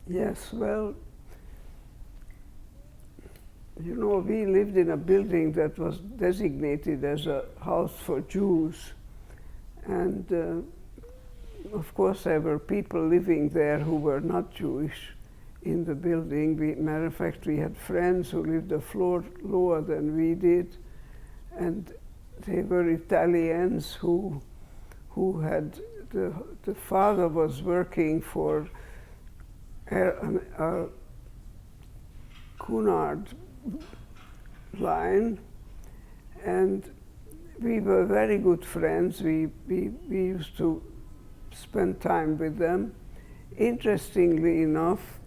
Yes, well, you know, we lived in a building that was designated as a house for Jews. And of course, there were people living there who were not Jewish in the building. Matter of fact, we had friends who lived a floor lower than we did. And they were Italians who had, the father was working for a Cunard line, and we were very good friends. We used to spend time with them. Interestingly enough,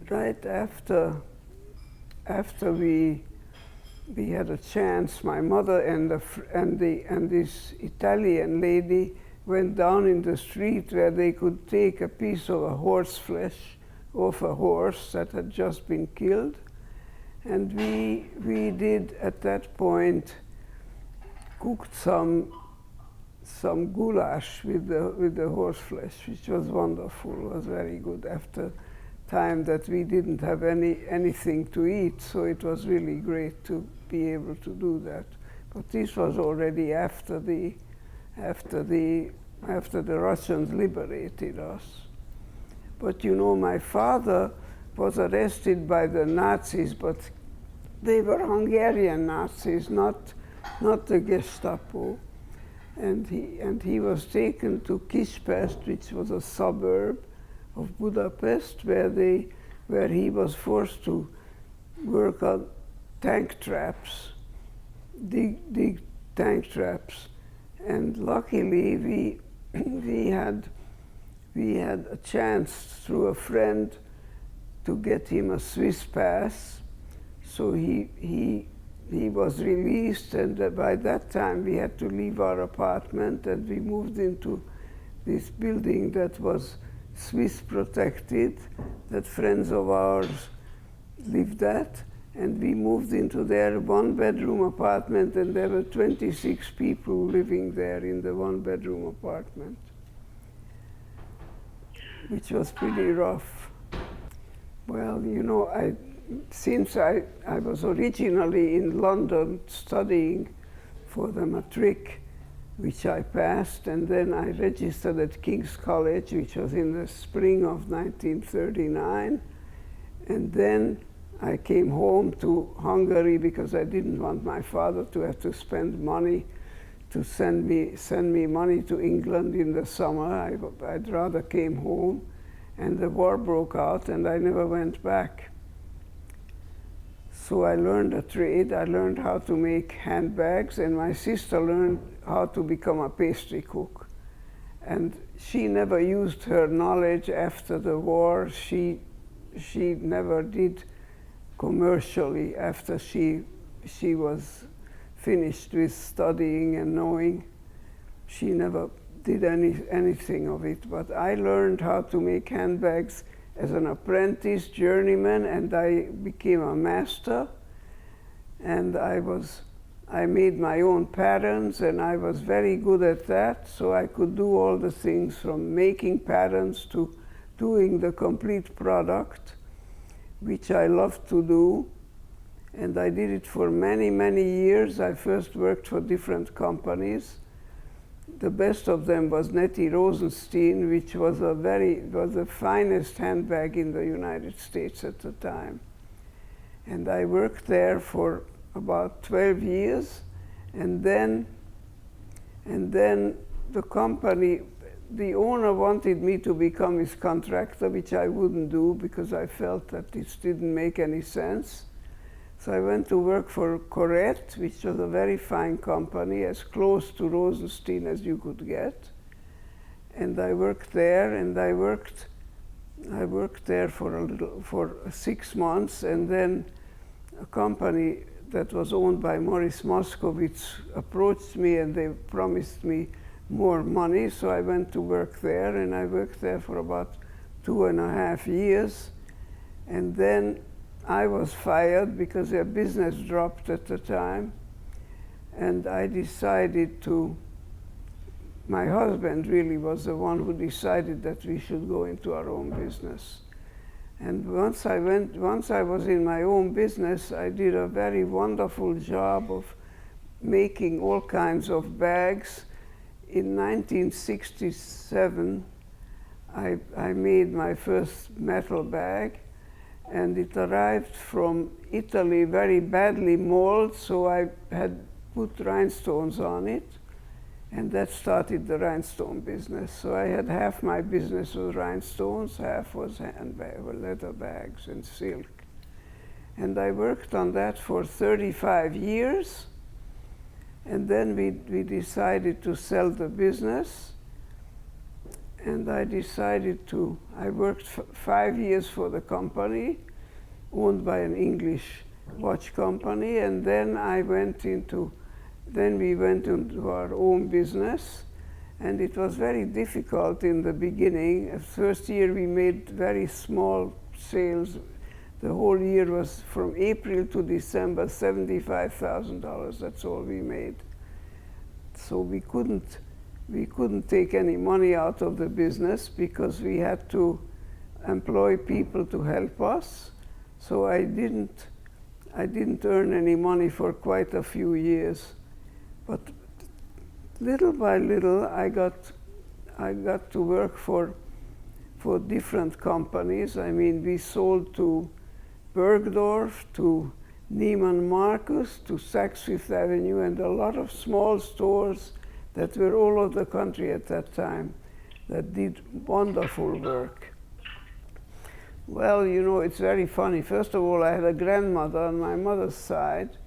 right after we had a chance, my mother and this Italian lady went down in the street where they could take a piece of a horse flesh off a horse that had just been killed. And we did at that point cooked some goulash with the horse flesh, which was wonderful. It was very good after time that we didn't have anything to eat, so it was really great to be able to do that. But this was already after the Russians liberated us. But you know, my father was arrested by the Nazis, but they were Hungarian Nazis, not the Gestapo. And he was taken to Kispest, which was a suburb of Budapest, where he was forced to work on tank traps, dig tank traps. And luckily we had a chance through a friend to get him a Swiss pass. So he was released, and by that time we had to leave our apartment, and we moved into this building that was Swiss protected, that friends of ours lived at, and we moved into their one-bedroom apartment, and there were 26 people living there in the one-bedroom apartment, which was pretty rough. Well, you know, since I was originally in London studying for the matric, which I passed, and then I registered at King's College, which was in the spring of 1939, and then I came home to Hungary because I didn't want my father to have to spend money to send me money to England in the summer. I'd rather came home, and the war broke out, and I never went back. So I learned a trade. I learned how to make handbags, and my sister learned how to become a pastry cook. And she never used her knowledge after the war. She never did commercially after she was finished with studying and knowing. She never did anything of it. But I learned how to make handbags as an apprentice journeyman, and I became a master. And I made my own patterns, and I was very good at that, so I could do all the things from making patterns to doing the complete product, which I loved to do. And I did it for many, many years. I first worked for different companies. The best of them was Nettie Rosenstein, which was the finest handbag in the United States at the time. And I worked there for about 12 years, and then the company, the owner wanted me to become his contractor, which I wouldn't do because I felt that this didn't make any sense. So I went to work for Corette, which was a very fine company, as close to Rosenstein as you could get. And I worked there, and I worked there for 6 months, and then a company that was owned by Morris Moskowitz approached me, and they promised me more money, so I went to work there, and I worked there for about 2.5 years. And then I was fired because their business dropped at the time, and I decided to my husband really was the one who decided that we should go into our own business. And once I was in my own business, I did a very wonderful job of making all kinds of bags. In 1967, I made my first metal bag, and it arrived from Italy very badly molded, so I had put rhinestones on it, and that started the rhinestone business. So I had half my business was rhinestones, half was handbag, leather bags and silk. And I worked on that for 35 years, and then we decided to sell the business. And I worked 5 years for the company, owned by an English watch company, and then we went into our own business, and it was very difficult in the beginning. The first year we made very small sales. The whole year was from April to December, $75,000, that's all we made. So we couldn't take any money out of the business because we had to employ people to help us. So I didn't earn any money for quite a few years. But little by little, I got to work for different companies. I mean, we sold to Bergdorf, to Neiman Marcus, to Saks Fifth Avenue, and a lot of small stores that were all over the country at that time that did wonderful work. Well, you know, it's very funny. First of all, I had a grandmother on my mother's side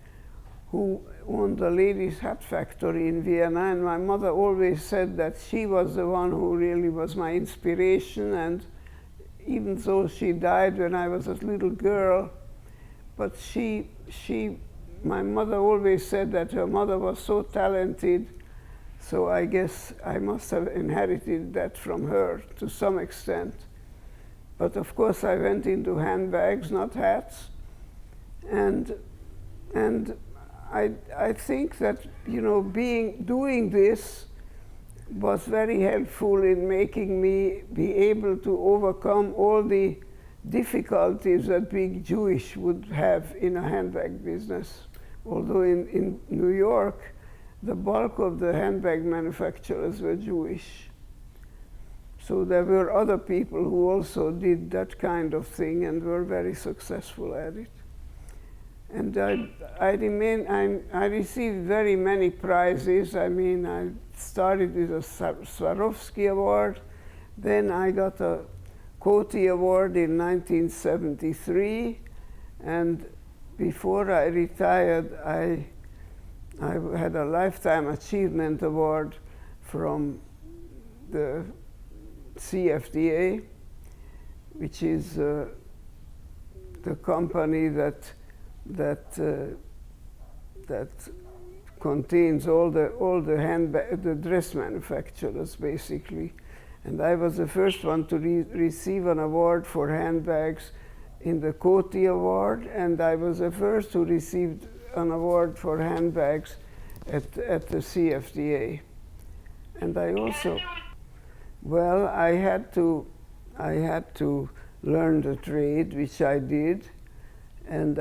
who owned a ladies' hat factory in Vienna, and my mother always said that she was the one who really was my inspiration, and even though she died when I was a little girl, but my mother always said that her mother was so talented, so I guess I must have inherited that from her to some extent. But of course I went into handbags, not hats, and I think that, you know, doing this was very helpful in making me be able to overcome all the difficulties that being Jewish would have in a handbag business. Although in New York, the bulk of the handbag manufacturers were Jewish. So there were other people who also did that kind of thing and were very successful at it. And I received very many prizes. I mean, I started with a Swarovski Award, then I got a Coty Award in 1973, and before I retired, I had a Lifetime Achievement Award from the CFDA, which is the company that contains all the dress manufacturers, basically. And I was the first one to receive an award for handbags in the Coty Award, and I was the first who received an award for handbags at the CFDA. And I also, well, I had to learn the trade, which I did, and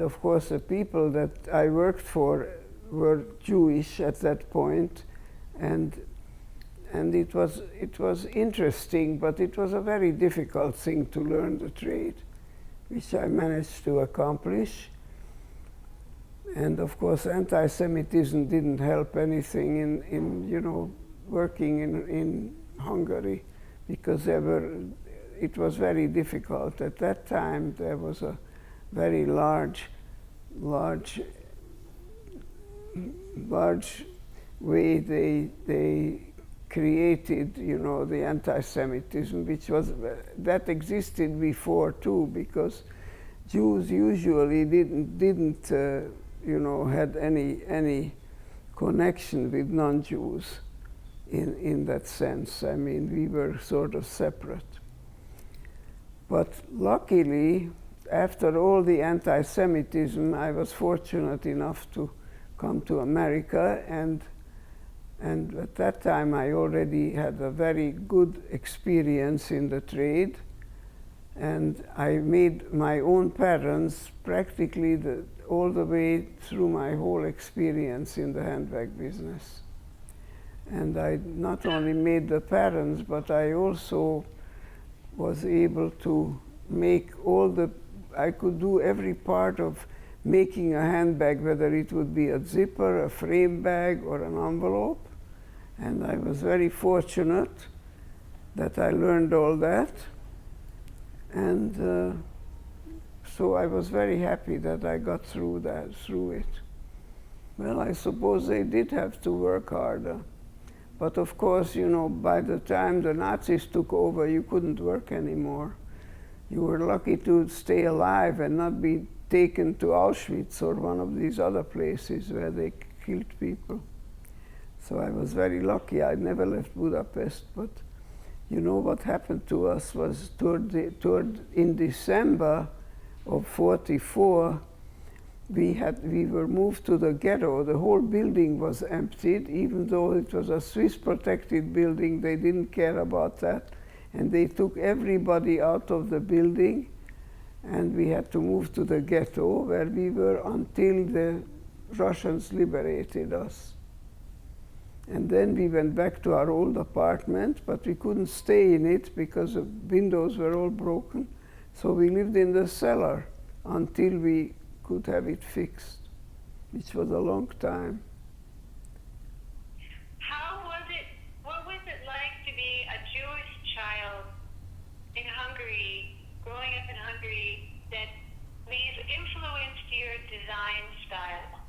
of course the people that I worked for were Jewish at that point, and it was interesting, but it was a very difficult thing to learn the trade, which I managed to accomplish. And of course, anti-Semitism didn't help anything in you know, working in Hungary, because it was very difficult. At that time, there was a very large way they created, you know, the anti-Semitism, which was that existed before too, because Jews usually didn't you know, had any connection with non-Jews in that sense. I mean, we were sort of separate. But luckily, after all the anti-Semitism, I was fortunate enough to come to America, and And at that time, I already had a very good experience in the trade. And I made my own patterns practically all the way through my whole experience in the handbag business. And I not only made the patterns, but I also was able to make I could do every part of making a handbag, whether it would be a zipper, a frame bag, or an envelope. And I was very fortunate that I learned all that. And so I was very happy that I got through it. Well, I suppose they did have to work harder. But of course, you know, by the time the Nazis took over, you couldn't work anymore. You were lucky to stay alive and not be taken to Auschwitz or one of these other places where they killed people. So I was very lucky. I never left Budapest, but you know what happened to us was in December of '44, we were moved to the ghetto. The whole building was emptied, even though it was a Swiss protected building. They didn't care about that. And they took everybody out of the building, and we had to move to the ghetto, where we were until the Russians liberated us. And then we went back to our old apartment, but we couldn't stay in it because the windows were all broken. So we lived in the cellar until we could have it fixed, which was a long time. What was it like to be a Jewish child in Hungary, growing up in Hungary, that these influenced your design style?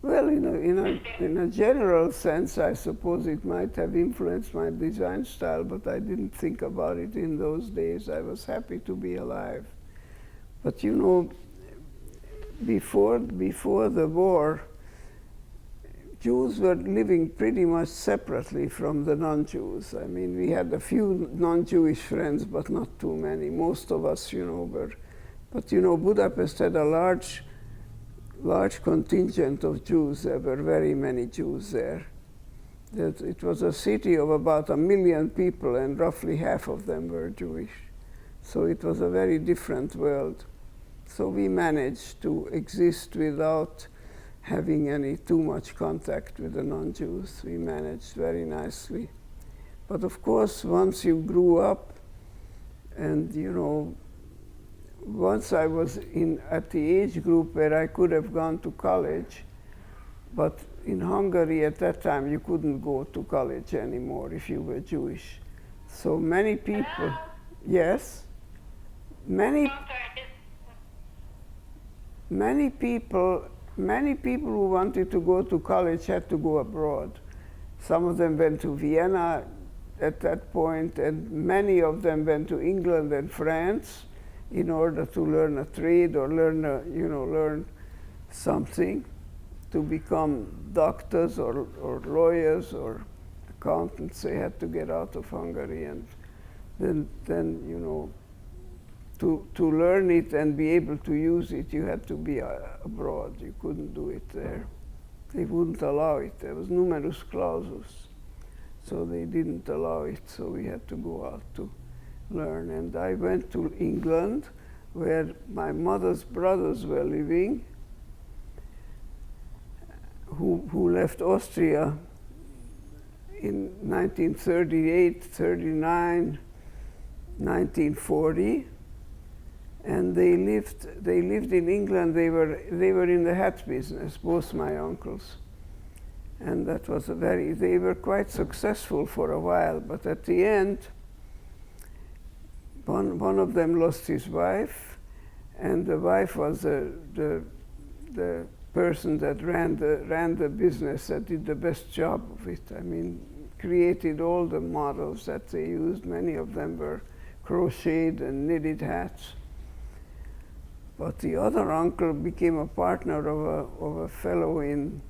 Well, in a general sense, I suppose it might have influenced my design style, but I didn't think about it in those days. I was happy to be alive. But you know, before the war, Jews were living pretty much separately from the non-Jews. I mean, we had a few non-Jewish friends, but not too many. Most of us, you know, were. But you know, Budapest had a large contingent of Jews. There were very many Jews there. It was a city of about 1 million people, and roughly half of them were Jewish. So it was a very different world. So we managed to exist without having any too much contact with the non-Jews. We managed very nicely. But of course, once you grew up, and you know, once I was at the age group where I could have gone to college, but in Hungary at that time you couldn't go to college anymore if you were Jewish. So many people, yes, many people who wanted to go to college had to go abroad. Some of them went to Vienna at that point, and many of them went to England and France in order to learn a trade or learn something, to become doctors or lawyers or accountants. They had to get out of Hungary, and then you know, to learn it and be able to use it, you had to be abroad. You couldn't do it there. They wouldn't allow it. There was numerus clausus, so they didn't allow it. So we had to go out to learn. And I went to England, where my mother's brothers were living, who left Austria in 1938, 39, 1940. And they lived in England. They were in the hat business, both my uncles. And that was they were quite successful for a while, but at the end, one of them lost his wife, and the wife was the person that ran the business, that did the best job of it. I mean, created all the models that they used. Many of them were crocheted and knitted hats. But the other uncle became a partner of a fellow in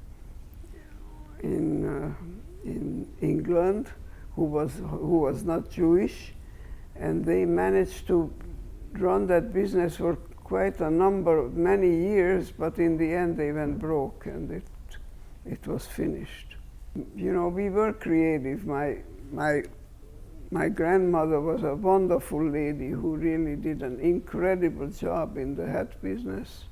England who was not Jewish, and they managed to run that business for quite many years. But in the end, they went broke, and it was finished. you know, we were creative. My grandmother was a wonderful lady who really did an incredible job in the hat business.